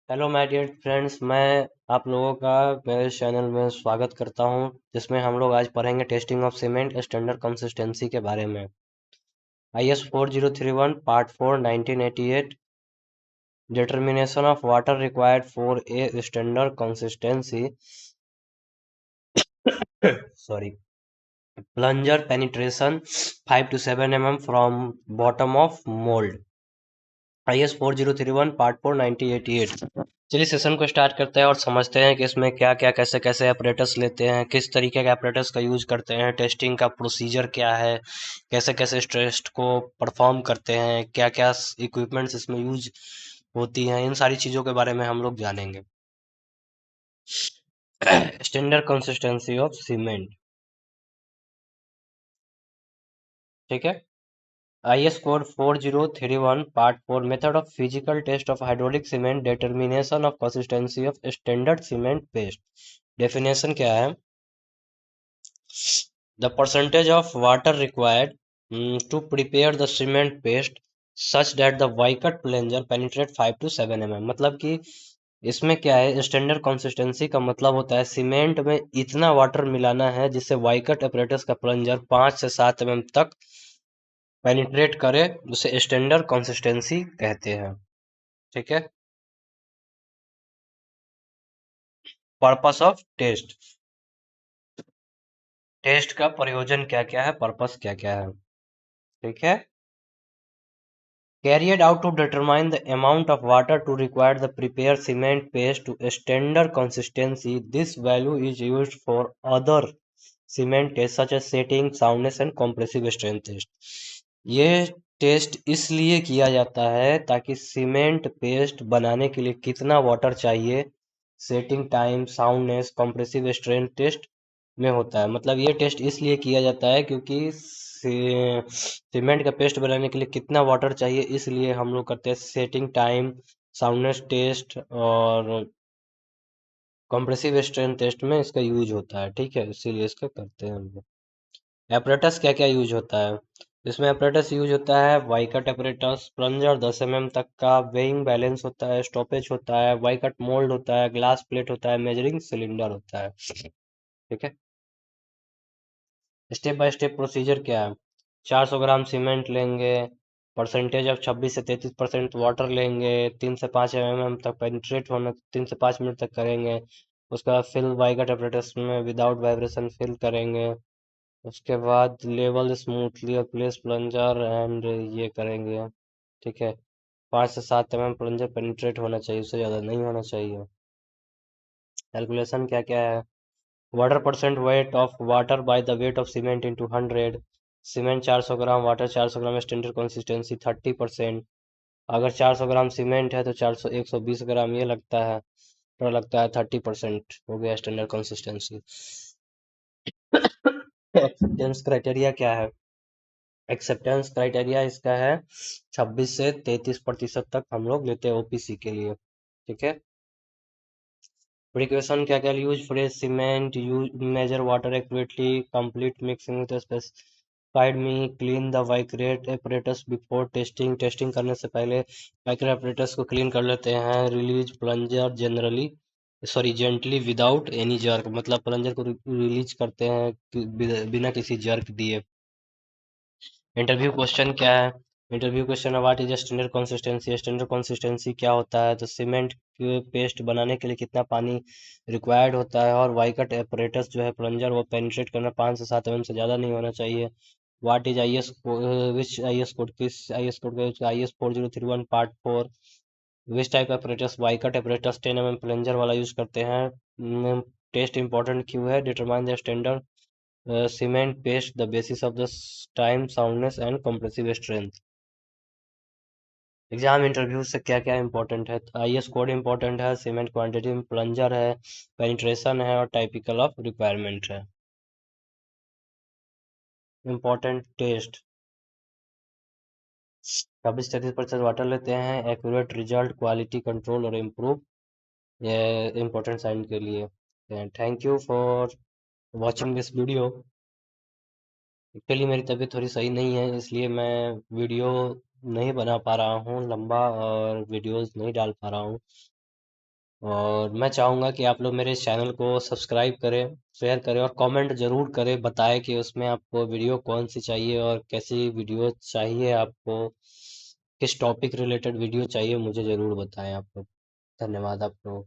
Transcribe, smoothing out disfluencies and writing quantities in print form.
Hello my dear friends, मैं आप लोगों का मेरे चैनल में स्वागत करता हूं, जिसमें हम लोग आज पढ़ेंगे testing of cement standard consistency के बारे में। IS 4031 part 4 1988। Determination of water required for a standard consistency. Sorry. Plunger penetration 5 to 7 mm from bottom of mold। IS 4031 part 4 1988। चलिए सेशन को स्टार्ट करते हैं और समझते हैं कि इसमें क्या क्या कैसे कैसे ऑपरेटर्स लेते हैं, किस तरीके के ऑपरेटर्स का यूज करते हैं, टेस्टिंग का प्रोसीजर क्या है, कैसे कैसे इस टेस्ट को परफॉर्म करते हैं, क्या क्या इक्विपमेंट्स इसमें यूज होती हैं। इन सारी चीजों के बारे में हम लोग जानेंगे। Standard consistency of cement. ठीक है। IS code 4031 part 4 method of physical test of hydraulic cement, determination of consistency of standard cement paste. Definition क्या है? The percentage of water required to prepare the cement paste such that the Vickert plunger penetrate 5 to 7 mm। मतलब कि इसमें क्या है, standard consistency का मतलब होता है सीमेंट में इतना वाटर मिलाना है जिससे वाइकट apparatus का प्लंजर 5 से 7 mm तक पेनिट्रेट करे, उसे स्टैंडर्ड कंसिस्टेंसी कहते हैं। ठीक है। Purpose of test. टेस्ट का प्रयोजन क्या क्या है, पर्पस क्या क्या है। ठीक है। Carried out to determine the amount of water to require the prepare cement paste to a standard consistency. This value is used for other cement tests such as setting, soundness and compressive strength test। ये test इसलिए किया जाता है ताकि cement paste बनाने के लिए कितना वाटर चाहिए, setting time, soundness, compressive strength test में होता है। मतलब ये टेस्ट इसलिए किया जाता है क्योंकि सीमेंट का पेस्ट बनाने के लिए कितना वाटर चाहिए, इसलिए हम लोग करते हैं सेटिंग टाइम, साउंडनेस टेस्ट और कॉम्प्रेसिव स्ट्रेंथ टेस्ट में इसका यूज होता है। ठीक है, इसीलिए इसका करते हैं हम लोग। एपरेटस क्या क्या यूज होता है? इसमें एपरेटस यूज होता है वाइकट एपरेटस, प्लंजर 10 mm तक का, वेइंग बैलेंस होता है, स्टॉपेज होता है, वाइकट मोल्ड होता है, ग्लास प्लेट होता है, मेजरिंग सिलेंडर होता है। ठीक है। स्टेप बाय स्टेप प्रोसीजर क्या है? 400 ग्राम सीमेंट लेंगे, परसेंटेज ऑफ 26 से 33% वाटर लेंगे, 3 से 5 mm तक पेनिट्रेट होना, 3 से 5 मिनट तक करेंगे। उसके बाद फिल वाइकट एपरेटस में विदाउट वाइब्रेशन फिल करेंगे। उसके बाद लेवल स्मूथली और प्लेस प्लंजर एंड ये करेंगे। ठीक है। 5 से 7 प्लंजर पेनिट्रेट होना चाहिए, उससे ज़्यादा नहीं होना चाहिए। कैलकुलेशन क्या क्या है? Water percent weight of water by the weight of cement into 100। Cement 400 gram, water 400 gram, standard consistency 30%। अगर 400 ग्राम सीमेंट है तो 400 120 ग्राम ये लगता है, तो लगता है 30% हो गया स्टैंडर्ड कंसिस्टेंसी। एक्सेप्टेंस क्राइटेरिया क्या है? एक्सेप्टेंस क्राइटेरिया इसका है 26 से 33% तक हम लोग लेते हैं ओपीसी के लिए। ठीक है। प्रिकॉशन क्या क्या use? Fresh cement, use measure water accurately, complete mixing with specified me, clean the Vicat apparatus before testing. Testing करने से पहले वाइक्रेट एपरेटस को क्लीन कर लेते हैं। Release plunger generally gently without any jerk. मतलब प्लंजर को रिलीज करते हैं बिना किसी जर्क दिए। इंटरव्यू क्वेश्चन क्या है? इंटरव्यू क्वेश्चन है what is standard consistency. Standard consistency क्या होता है? तो सीमेंट के पेस्ट बनाने के लिए कितना पानी रिक्वायर्ड होता है, और वाइकट एपरेटस जो है प्लंजर, वो पेनिट्रेट करना 5 से 7 mm से ज़्यादा नहीं होना चाहिए। What is I S which I S code, किस आई एस कोड का? IS 4031 part 4। Which type apparatus? Vicat apparatus 10 mm plunger वाला यूज करते हैं। टेस्ट इंपॉर्टेंट क्यों है? Determine the standard cement paste, the basis of the time, soundness and compressive strength। Exam interview से क्या क्या important है? IS कोड इंपॉर्टेंट है, सीमेंट क्वांटिटी में प्लंजर है, पेनिट्रेशन है और टाइपिकल ऑफ रिक्वायरमेंट है। Important test. 26 से 33% वाटर लेते हैं, एक्यूरेट रिजल्ट, क्वालिटी कंट्रोल और इम्प्रूव, ये इंपॉर्टेंट साइन के लिए। Thank you for watching this video. Actually मेरी तबीयत थोड़ी सही नहीं है, इसलिए मैं वीडियो नहीं बना पा रहा हूँ लंबा, और वीडियोस नहीं डाल पा रहा हूँ। और मैं चाहूँगा कि आप लोग मेरे चैनल को सब्सक्राइब करें, शेयर करें और कमेंट ज़रूर करें, बताएं कि उसमें आपको वीडियो कौन सी चाहिए और कैसी वीडियो चाहिए आपको, किस टॉपिक रिलेटेड वीडियो चाहिए, मुझे ज़रूर बताएं आप लोग। धन्यवाद आप लोग।